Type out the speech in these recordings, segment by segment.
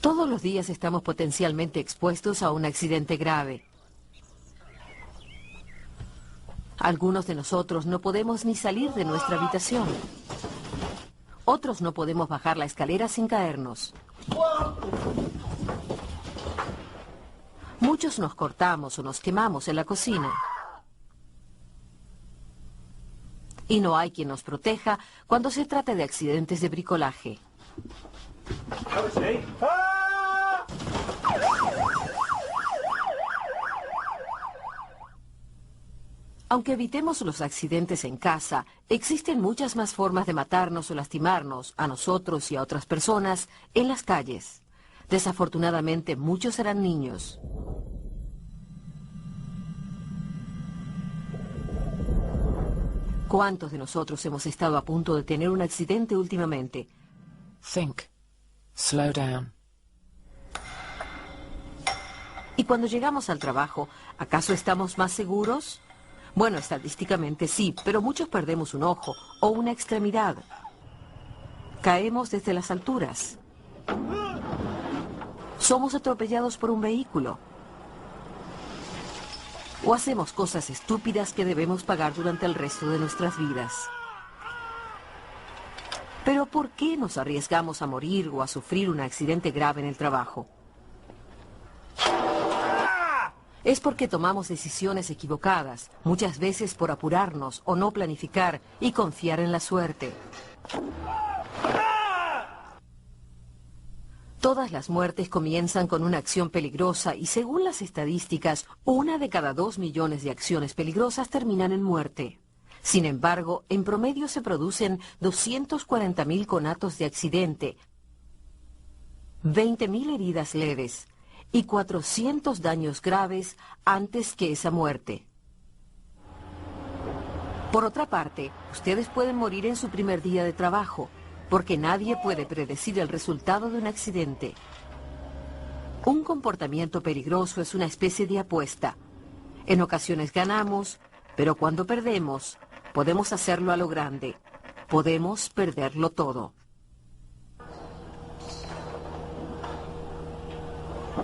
Todos los días estamos potencialmente expuestos a un accidente grave. Algunos de nosotros no podemos ni salir de nuestra habitación. Otros no podemos bajar la escalera sin caernos. Muchos nos cortamos o nos quemamos en la cocina. Y no hay quien nos proteja cuando se trata de accidentes de bricolaje. Aunque evitemos los accidentes en casa, existen muchas más formas de matarnos o lastimarnos, a nosotros y a otras personas, en las calles. Desafortunadamente, muchos serán niños. ¿Cuántos de nosotros hemos estado a punto de tener un accidente últimamente? Think. Slow down. Y cuando llegamos al trabajo, ¿acaso estamos más seguros? Bueno, estadísticamente sí, pero muchos perdemos un ojo o una extremidad. Caemos desde las alturas. Somos atropellados por un vehículo. O hacemos cosas estúpidas que debemos pagar durante el resto de nuestras vidas. Pero ¿por qué nos arriesgamos a morir o a sufrir un accidente grave en el trabajo? Es porque tomamos decisiones equivocadas, muchas veces por apurarnos o no planificar y confiar en la suerte. Todas las muertes comienzan con una acción peligrosa y según las estadísticas, 1 de cada 2 millones de acciones peligrosas terminan en muerte. Sin embargo, en promedio se producen 240.000 conatos de accidente, 20.000 heridas leves y 400 daños graves antes que esa muerte. Por otra parte, ustedes pueden morir en su primer día de trabajo, porque nadie puede predecir el resultado de un accidente. Un comportamiento peligroso es una especie de apuesta. En ocasiones ganamos, pero cuando perdemos, podemos hacerlo a lo grande. Podemos perderlo todo.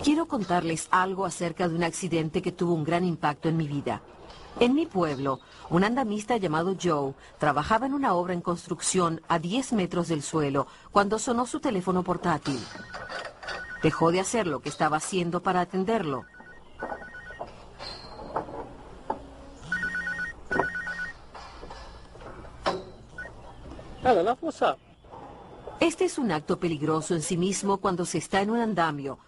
Quiero contarles algo acerca de un accidente que tuvo un gran impacto en mi vida. En mi pueblo, un andamista llamado Joe trabajaba en una obra en construcción a 10 metros del suelo cuando sonó su teléfono portátil. Dejó de hacer lo que estaba haciendo para atenderlo. Hello, love, what's up? Este es un acto peligroso en sí mismo cuando se está en un andamio,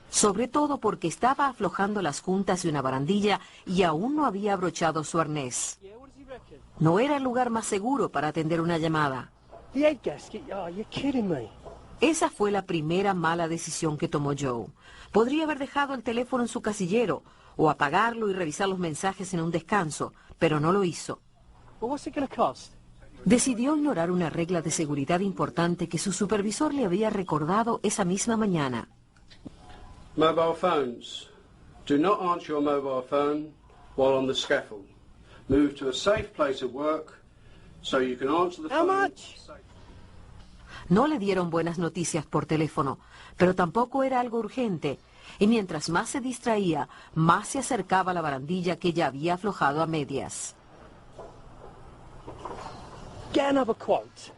sobre todo porque estaba aflojando las juntas de una barandilla y aún no había abrochado su arnés. No era el lugar más seguro para atender una llamada. The egg gasket? Oh, you're kidding me. Esa fue la primera mala decisión que tomó Joe. Podría haber dejado el teléfono en su casillero o apagarlo y revisar los mensajes en un descanso, pero no lo hizo. Well, what's it going to cost? Decidió ignorar una regla de seguridad importante que su supervisor le había recordado esa misma mañana. Mobile phones. Do not answer your mobile phone while on the scaffold. Move to a safe place of work so you can answer the phone. How much? No le dieron buenas noticias por teléfono, pero tampoco era algo urgente. Y mientras más se distraía, más se acercaba a la barandilla que ya había aflojado a medias. Get another quote.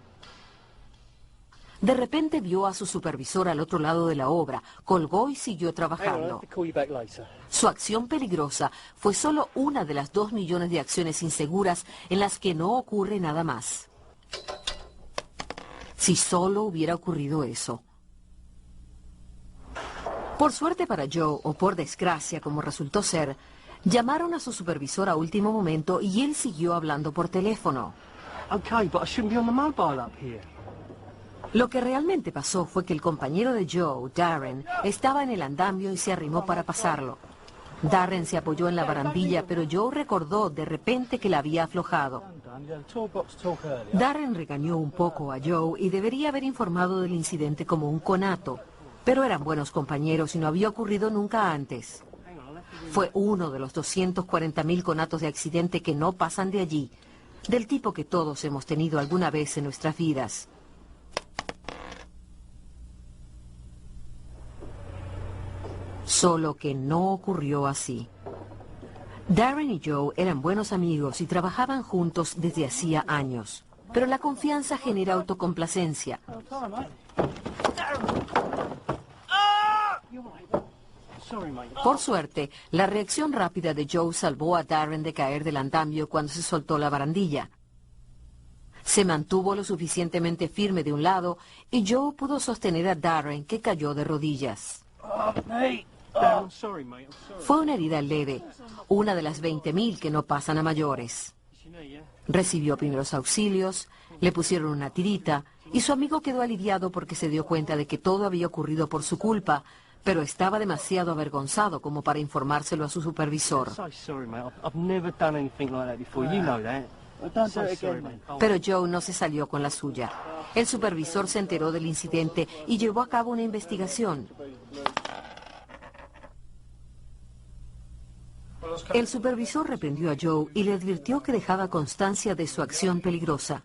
De repente vio a su supervisor al otro lado de la obra, colgó y siguió Hang on, I trabajando. have to call you back later. Su acción peligrosa fue solo una de las 2 millones de acciones inseguras en las que no ocurre nada más. Si solo hubiera ocurrido eso. Por suerte para Joe, o por desgracia como resultó ser, llamaron a su supervisor a último momento y él siguió hablando por teléfono. Okay, but I shouldn't be on the mobile up here. Lo que realmente pasó fue que el compañero de Joe, Darren, estaba en el andamio y se arrimó para pasarlo. Darren se apoyó en la barandilla, pero Joe recordó de repente que la había aflojado. Darren regañó un poco a Joe y debería haber informado del incidente como un conato, pero eran buenos compañeros y no había ocurrido nunca antes. Fue uno de los 240.000 conatos de accidente que no pasan de allí, del tipo que todos hemos tenido alguna vez en nuestras vidas. Solo que no ocurrió así. Darren y Joe eran buenos amigos y trabajaban juntos desde hacía años. Pero la confianza genera autocomplacencia. Por suerte, la reacción rápida de Joe salvó a Darren de caer del andamio cuando se soltó la barandilla. Se mantuvo lo suficientemente firme de un lado y Joe pudo sostener a Darren, que cayó de rodillas. I'm sorry, mate. I'm sorry. Fue una herida leve, una de las 20.000 que no pasan a mayores. Recibió primeros auxilios, le pusieron una tirita y su amigo quedó aliviado porque se dio cuenta de que todo había ocurrido por su culpa, pero estaba demasiado avergonzado como para informárselo a su supervisor. So sorry, mate. I've never done anything like that before. You know that. Don't do it again, mate. Pero Joe no se salió con la suya. El supervisor se enteró del incidente y llevó a cabo una investigación. El supervisor reprendió a Joe y le advirtió que dejaba constancia de su acción peligrosa.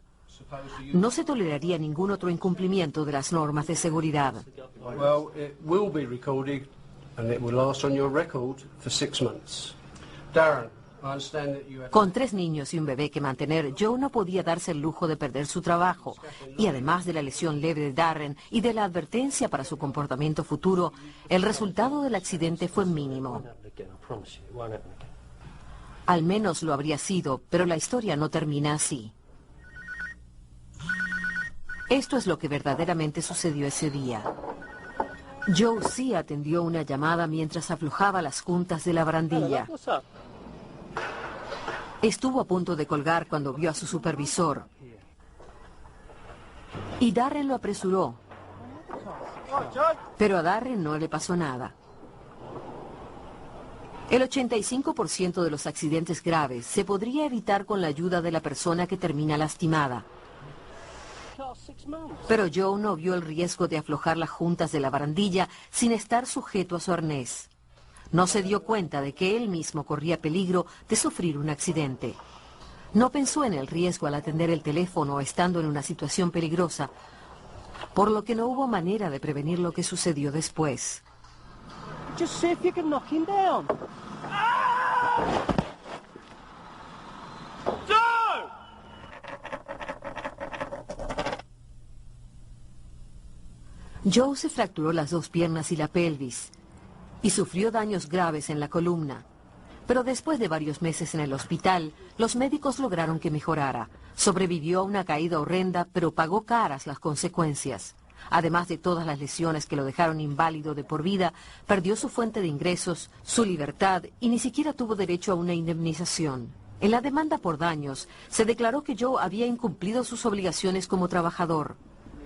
No se toleraría ningún otro incumplimiento de las normas de seguridad. Well, it will be recorded and it will last on your record for 6 months. Darren, I understand that you have... Con 3 niños y un bebé que mantener, Joe no podía darse el lujo de perder su trabajo. Y además de la lesión leve de Darren y de la advertencia para su comportamiento futuro, el resultado del accidente fue mínimo. Again, I promise you, it won't happen again. Al menos lo habría sido, pero la historia no termina así. Esto es lo que verdaderamente sucedió ese día. Joe sí atendió una llamada mientras aflojaba las juntas de la barandilla. What's up? Estuvo a punto de colgar cuando vio a su supervisor. Y Darren lo apresuró. Pero a Darren no le pasó nada. El 85% de los accidentes graves se podría evitar con la ayuda de la persona que termina lastimada. Car 6 months. Pero Joe no vio el riesgo de aflojar las juntas de la barandilla sin estar sujeto a su arnés. No se dio cuenta de que él mismo corría peligro de sufrir un accidente. No pensó en el riesgo al atender el teléfono estando en una situación peligrosa, por lo que no hubo manera de prevenir lo que sucedió después. Just see if you can knock him down. Joe se fracturó las 2 piernas y la pelvis y sufrió daños graves en la columna. Pero después de varios meses en el hospital, los médicos lograron que mejorara. Sobrevivió a una caída horrenda, pero pagó caras las consecuencias. Además de todas las lesiones que lo dejaron inválido de por vida, perdió su fuente de ingresos, su libertad y ni siquiera tuvo derecho a una indemnización. En la demanda por daños, se declaró que Joe había incumplido sus obligaciones como trabajador.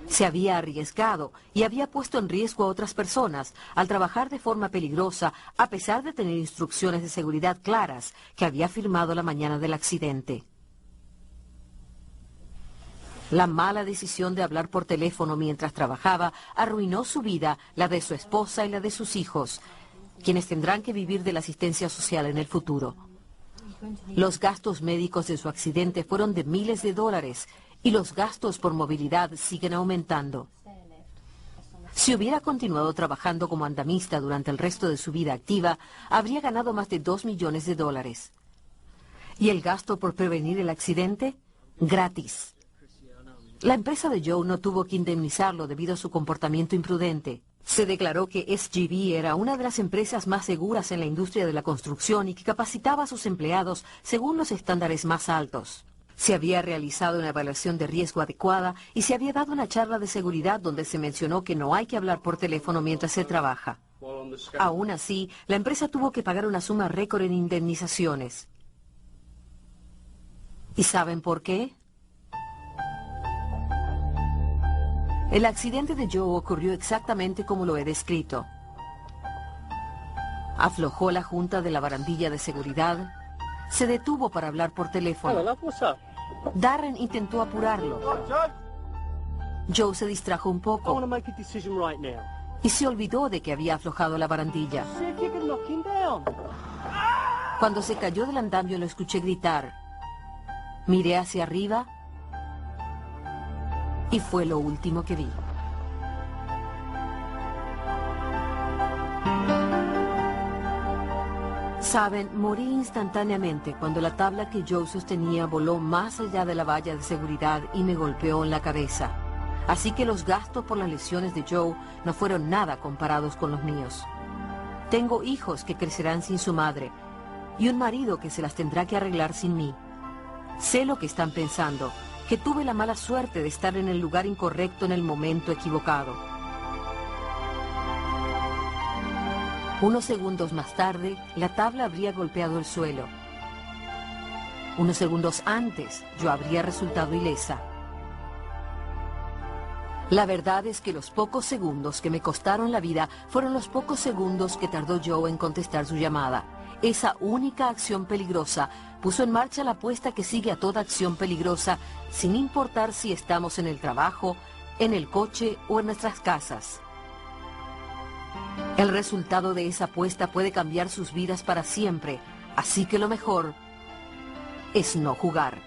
Se había arriesgado y había puesto en riesgo a otras personas al trabajar de forma peligrosa, a pesar de tener instrucciones de seguridad claras que había firmado la mañana del accidente. La mala decisión de hablar por teléfono mientras trabajaba arruinó su vida, la de su esposa y la de sus hijos, quienes tendrán que vivir de la asistencia social en el futuro. Los gastos médicos de su accidente fueron de miles de dólares y los gastos por movilidad siguen aumentando. Si hubiera continuado trabajando como andamista durante el resto de su vida activa, habría ganado más de $2 millones. ¿Y el gasto por prevenir el accidente? Gratis. La empresa de Joe no tuvo que indemnizarlo debido a su comportamiento imprudente. Se declaró que SGV era una de las empresas más seguras en la industria de la construcción y que capacitaba a sus empleados según los estándares más altos. Se había realizado una evaluación de riesgo adecuada y se había dado una charla de seguridad donde se mencionó que no hay que hablar por teléfono mientras se trabaja. Aún así, la empresa tuvo que pagar una suma récord en indemnizaciones. ¿Y saben por qué? El accidente de Joe ocurrió exactamente como lo he descrito. Aflojó la junta de la barandilla de seguridad, se detuvo para hablar por Hello, teléfono. love. What's up? Darren intentó apurarlo. Joe se distrajo un I want to poco make a decision right now. y se olvidó de que había aflojado la barandilla. See if you can knock him down. Cuando se cayó del andamio lo escuché gritar. Miré hacia arriba y fue lo último que vi. Saben, morí instantáneamente cuando la tabla que Joe sostenía voló más allá de la valla de seguridad y me golpeó en la cabeza. Así que los gastos por las lesiones de Joe no fueron nada comparados con los míos. Tengo hijos que crecerán sin su madre y un marido que se las tendrá que arreglar sin mí. Sé lo que están pensando, que tuve la mala suerte de estar en el lugar incorrecto en el momento equivocado. Unos segundos más tarde, la tabla habría golpeado el suelo. Unos segundos antes, yo habría resultado ilesa. La verdad es que los pocos segundos que me costaron la vida fueron los pocos segundos que tardó Joe en contestar su llamada. Esa única acción peligrosa puso en marcha la apuesta que sigue a toda acción peligrosa, sin importar si estamos en el trabajo, en el coche o en nuestras casas. El resultado de esa apuesta puede cambiar sus vidas para siempre, así que lo mejor es no jugar.